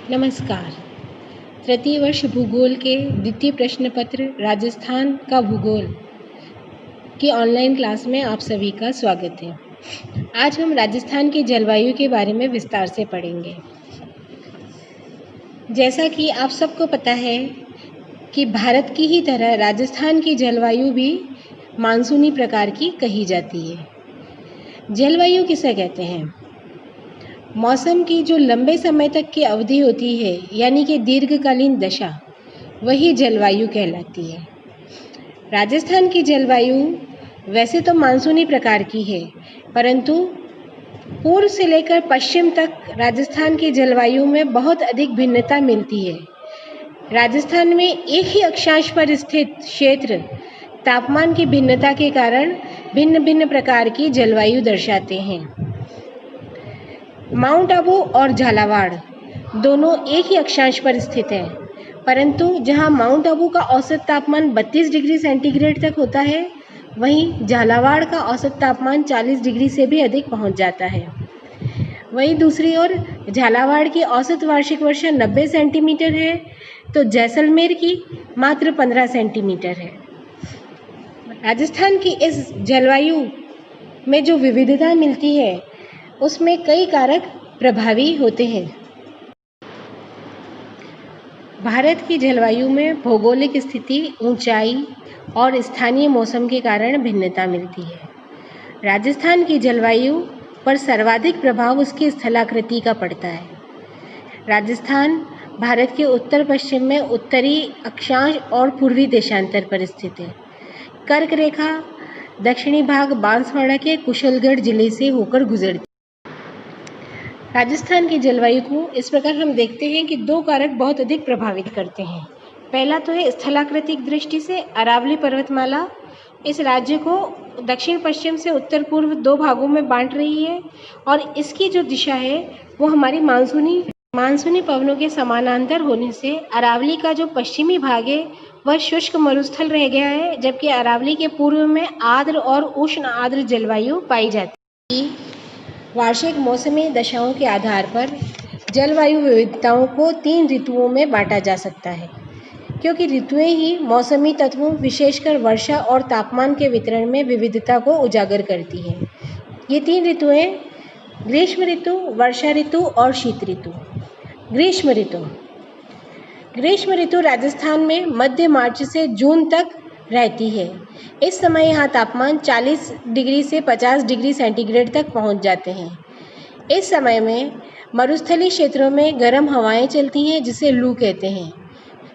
नमस्कार। तृतीय वर्ष भूगोल के द्वितीय प्रश्न पत्र राजस्थान का भूगोल की ऑनलाइन क्लास में आप सभी का स्वागत है। आज हम राजस्थान की जलवायु के बारे में विस्तार से पढ़ेंगे। जैसा कि आप सबको पता है कि भारत की ही तरह राजस्थान की जलवायु भी मानसूनी प्रकार की कही जाती है। जलवायु किसे कहते हैं? मौसम की जो लंबे समय तक की अवधि होती है, यानी कि दीर्घकालीन दशा, वही जलवायु कहलाती है। राजस्थान की जलवायु वैसे तो मानसूनी प्रकार की है, परंतु पूर्व से लेकर पश्चिम तक राजस्थान की जलवायु में बहुत अधिक भिन्नता मिलती है। राजस्थान में एक ही अक्षांश पर स्थित क्षेत्र तापमान की भिन्नता के कारण भिन्न भिन्न प्रकार की जलवायु दर्शाते हैं। माउंट आबू और झालावाड़ दोनों एक ही अक्षांश पर स्थित है, परंतु जहां माउंट आबू का औसत तापमान 32 डिग्री सेंटीग्रेड तक होता है, वहीं झालावाड़ का औसत तापमान 40 डिग्री से भी अधिक पहुंच जाता है। वहीं दूसरी ओर झालावाड़ की औसत वार्षिक वर्षा 90 सेंटीमीटर है, तो जैसलमेर की मात्र 15 सेंटीमीटर है। राजस्थान की इस जलवायु में जो विविधता मिलती है, उसमें कई कारक प्रभावी होते हैं। भारत की जलवायु में भौगोलिक स्थिति, ऊंचाई और स्थानीय मौसम के कारण भिन्नता मिलती है। राजस्थान की जलवायु पर सर्वाधिक प्रभाव उसकी स्थलाकृति का पड़ता है। राजस्थान भारत के उत्तर पश्चिम में उत्तरी अक्षांश और पूर्वी देशांतर पर स्थित है। कर्क रेखा दक्षिणी भाग बांसवाड़ा के कुशलगढ़ जिले से होकर गुजरती है। राजस्थान की जलवायु को इस प्रकार हम देखते हैं कि दो कारक बहुत अधिक प्रभावित करते हैं। पहला तो है स्थलाकृतिक दृष्टि से अरावली पर्वतमाला इस राज्य को दक्षिण पश्चिम से उत्तर पूर्व दो भागों में बांट रही है, और इसकी जो दिशा है वो हमारी मानसूनी पवनों के समानांतर होने से अरावली का जो पश्चिमी भाग है वह शुष्क मरुस्थल रह गया है, जबकि अरावली के पूर्व में आर्द्र और उष्ण आर्द्र जलवायु पाई जाती है। वार्षिक मौसमी दशाओं के आधार पर जलवायु विविधताओं को 3 ऋतुओं में बांटा जा सकता है, क्योंकि ऋतुएं ही मौसमी तत्वों विशेषकर वर्षा और तापमान के वितरण में विविधता को उजागर करती हैं। ये 3 ऋतुएं ग्रीष्म ऋतु, वर्षा ऋतु और शीत ऋतु। ग्रीष्म ऋतु राजस्थान में मध्य मार्च से जून तक रहती है। इस समय यहाँ तापमान 40 डिग्री से 50 डिग्री सेंटीग्रेड तक पहुँच जाते हैं। इस समय में मरुस्थलीय क्षेत्रों में गर्म हवाएं चलती हैं, जिसे लू कहते हैं।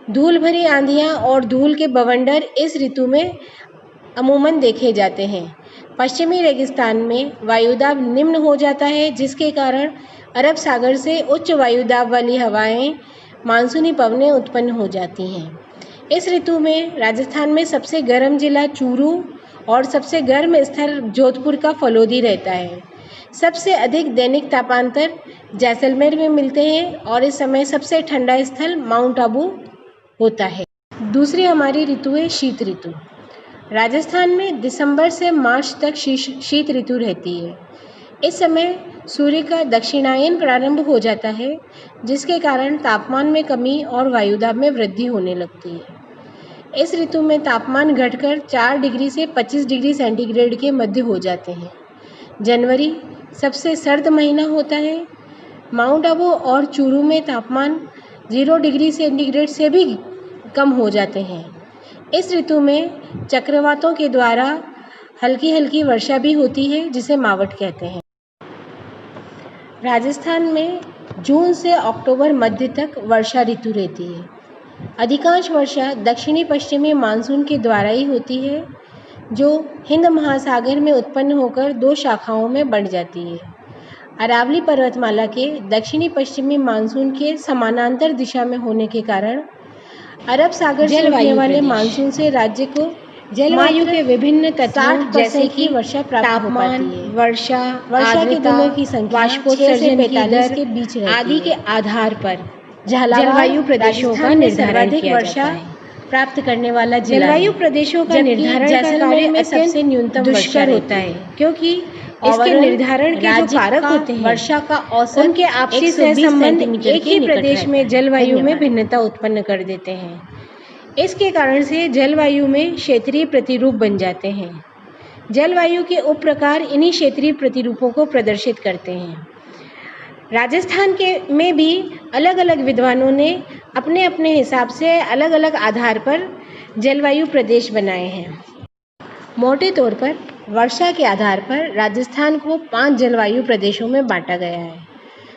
धूल भरी आंधियाँ और धूल के बवंडर इस ऋतु में अमूमन देखे जाते हैं। पश्चिमी रेगिस्तान में वायुदाब निम्न हो जाता है, जिसके कारण अरब सागर से उच्च वायुदाब वाली हवाएं मानसूनी पवनें उत्पन्न हो जाती हैं। इस ऋतु में राजस्थान में सबसे गर्म जिला चूरू और सबसे गर्म स्थल जोधपुर का फलोदी रहता है। सबसे अधिक दैनिक तापांतर जैसलमेर में मिलते हैं, और इस समय सबसे ठंडा स्थल माउंट आबू होता है। दूसरी हमारी ऋतु है शीत ऋतु। राजस्थान में दिसंबर से मार्च तक शीत ऋतु रहती है। इस समय सूर्य का दक्षिणायन प्रारंभ हो जाता है, जिसके कारण तापमान में कमी और वायुदाब में वृद्धि होने लगती है। इस ऋतु में तापमान घटकर 4 डिग्री से 25 डिग्री सेंटीग्रेड के मध्य हो जाते हैं। जनवरी सबसे सर्द महीना होता है। माउंट आबू और चूरू में तापमान 0 डिग्री सेंटीग्रेड से भी कम हो जाते हैं। इस ऋतु में चक्रवातों के द्वारा हल्की हल्की वर्षा भी होती है, जिसे मावट कहते हैं। राजस्थान में जून से अक्टूबर मध्य तक वर्षा ऋतु रहती है। अधिकांश वर्षा दक्षिणी पश्चिमी मानसून के द्वारा ही होती है, जो हिंद महासागर में उत्पन्न होकर 2 शाखाओं में बढ़ जाती है। अरावली पर्वतमाला के दक्षिणी पश्चिमी मानसून के समानांतर दिशा में होने के कारण अरब सागर से उठने वाले मानसून से राज्य को जलवायु के विभिन्न तत्वों जैसे कि वर्षा प्राप्त हो पाती है। वर्षा के दिनों की संख्या वाष्पोत्सर्जन की 45 के बीच आदि के आधार पर जलवायु प्रदेशों का निर्धारण किया जाता है। प्राप्त करने वाला जिला जलवायु प्रदेशों का निर्धारण का कार्य में सबसे न्यूनतम दुष्कर होता है, क्योंकि इसके निर्धारण के जो कारक होते हैं वर्षा का औसत उनके आपसी सहसंबंध एक ही प्रदेश में जलवायु में भिन्नता उत्पन्न कर देते हैं। इसके कारण से जलवायु में क्षेत्रीय प्रतिरूप बन जाते हैं। जलवायु के उप प्रकार इन्हीं क्षेत्रीय प्रतिरूपों को प्रदर्शित करते हैं। राजस्थान के में भी अलग अलग विद्वानों ने अपने अपने हिसाब से अलग अलग आधार पर जलवायु प्रदेश बनाए हैं। मोटे तौर पर वर्षा के आधार पर राजस्थान को 5 जलवायु प्रदेशों में बांटा गया है।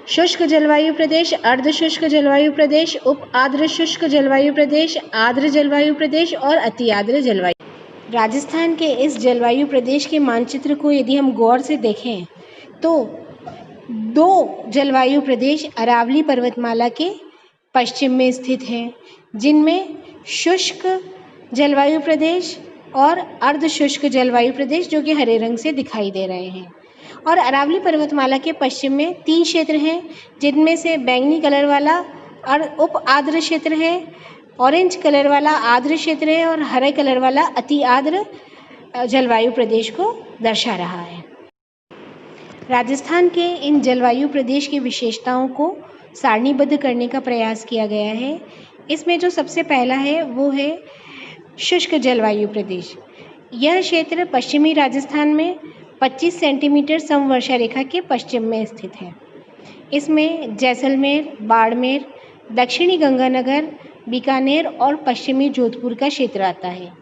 शुष्क जलवायु प्रदेश, अर्ध शुष्क जलवायु प्रदेश, उप आर्द्र शुष्क जलवायु प्रदेश, आर्द्र जलवायु प्रदेश और अति आर्द्र जलवायु। राजस्थान के इस जलवायु प्रदेश के मानचित्र को यदि हम गौर से देखें तो 2 जलवायु प्रदेश अरावली पर्वतमाला के पश्चिम में स्थित हैं, जिनमें शुष्क जलवायु प्रदेश और अर्ध शुष्क जलवायु प्रदेश जो कि हरे रंग से दिखाई दे रहे हैं। और अरावली पर्वतमाला के पश्चिम में 3 क्षेत्र हैं, जिनमें से बैंगनी कलर वाला उप आर्द्र क्षेत्र है, ऑरेंज कलर वाला आर्द्र क्षेत्र है और हरे कलर वाला अति आर्द्र जलवायु प्रदेश को दर्शा रहा है। राजस्थान के इन जलवायु प्रदेश की विशेषताओं को सारणीबद्ध करने का प्रयास किया गया है। इसमें जो सबसे पहला है वो है शुष्क जलवायु प्रदेश। यह क्षेत्र पश्चिमी राजस्थान में 25 सेंटीमीटर समवर्षा रेखा के पश्चिम में स्थित है। इसमें जैसलमेर, बाड़मेर, दक्षिणी गंगानगर, बीकानेर और पश्चिमी जोधपुर का क्षेत्र आता है।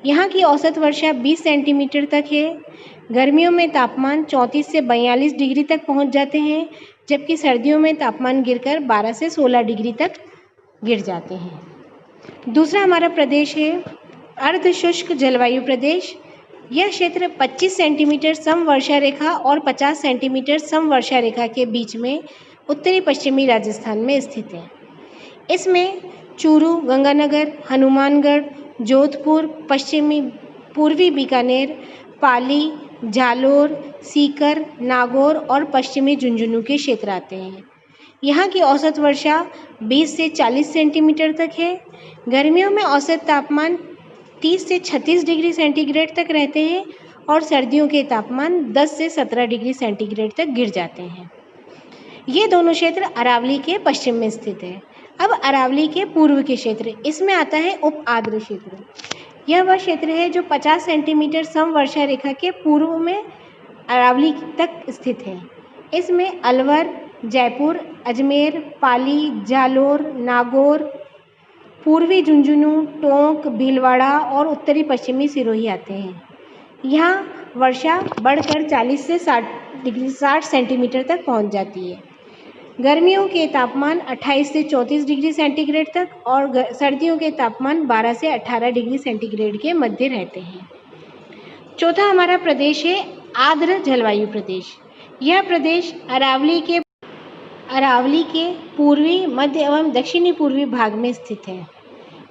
यहाँ की औसत वर्षा 20 सेंटीमीटर तक है। गर्मियों में तापमान 34 से 42 डिग्री तक पहुँच जाते हैं, जबकि सर्दियों में तापमान गिरकर 12 से 16 डिग्री तक गिर जाते हैं। दूसरा हमारा प्रदेश है अर्ध शुष्क जलवायु प्रदेश। यह क्षेत्र 25 सेंटीमीटर समवर्षा रेखा और 50 सेंटीमीटर समवर्षा रेखा के बीच में उत्तरी पश्चिमी राजस्थान में स्थित है। इसमें चूरू, गंगानगर, हनुमानगढ़, जोधपुर, पश्चिमी पूर्वी बीकानेर, पाली, जालोर, सीकर, नागौर और पश्चिमी झुंझुनू के क्षेत्र आते हैं। यहाँ की औसत वर्षा 20 से 40 सेंटीमीटर तक है। गर्मियों में औसत तापमान 30 से 36 डिग्री सेंटीग्रेड तक रहते हैं और सर्दियों के तापमान 10 से 17 डिग्री सेंटीग्रेड तक गिर जाते हैं। ये दोनों क्षेत्र अरावली के पश्चिम में स्थित है। अब अरावली के पूर्व के क्षेत्र, इसमें आता है उप आर्द्र क्षेत्र। यह वह क्षेत्र है जो 50 सेंटीमीटर समवर्षा रेखा के पूर्व में अरावली तक स्थित है। इसमें अलवर, जयपुर, अजमेर, पाली, जालोर, नागौर, पूर्वी झुंझुनू, टोंक, भीलवाड़ा और उत्तरी पश्चिमी सिरोही आते हैं। यहाँ वर्षा बढ़कर 40 से 60 सेंटीमीटर तक पहुँच जाती है। गर्मियों के तापमान 28 से 34 डिग्री सेंटीग्रेड तक और सर्दियों के तापमान 12 से 18 डिग्री सेंटीग्रेड के मध्य रहते हैं। चौथा हमारा प्रदेश है आर्द्र जलवायु प्रदेश। यह प्रदेश अरावली के पूर्वी, मध्य एवं दक्षिणी पूर्वी भाग में स्थित है।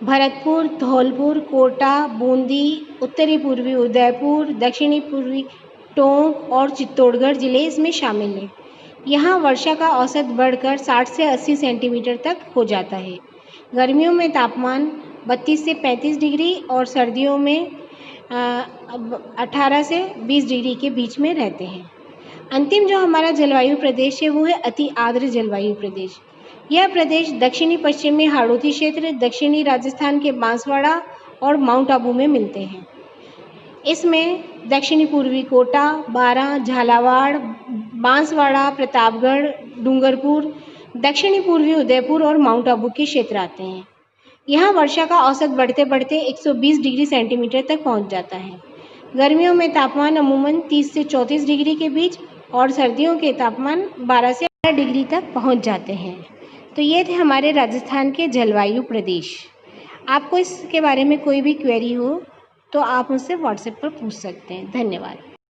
भरतपुर, धौलपुर, कोटा, बूंदी, उत्तरी पूर्वी उदयपुर, दक्षिणी पूर्वी टोंक और चित्तौड़गढ़ जिले इसमें शामिल हैं। यहाँ वर्षा का औसत बढ़कर 60 से 80 सेंटीमीटर तक हो जाता है। गर्मियों में तापमान 32 से 35 डिग्री और सर्दियों में 18 से 20 डिग्री के बीच में रहते हैं। अंतिम जो हमारा जलवायु प्रदेश है वो है अति आर्द्र जलवायु प्रदेश। यह प्रदेश दक्षिणी पश्चिमी हाड़ौती क्षेत्र, दक्षिणी राजस्थान के बांसवाड़ा और माउंट आबू में मिलते हैं। इसमें दक्षिणी पूर्वी कोटा, बारां, झालावाड़, बांसवाड़ा, प्रतापगढ़, डूंगरपुर, दक्षिणी पूर्वी उदयपुर और माउंट आबू के क्षेत्र आते हैं। यहाँ वर्षा का औसत बढ़ते बढ़ते 120 डिग्री सेंटीमीटर तक पहुँच जाता है। गर्मियों में तापमान अमूमन 30 से 34 डिग्री के बीच और सर्दियों के तापमान 12 से 18 डिग्री तक पहुँच जाते हैं। तो ये थे हमारे राजस्थान के जलवायु प्रदेश। आपको इसके बारे में कोई भी क्वेरी हो तो आप मुझसे व्हाट्सएप पर पूछ सकते हैं। धन्यवाद।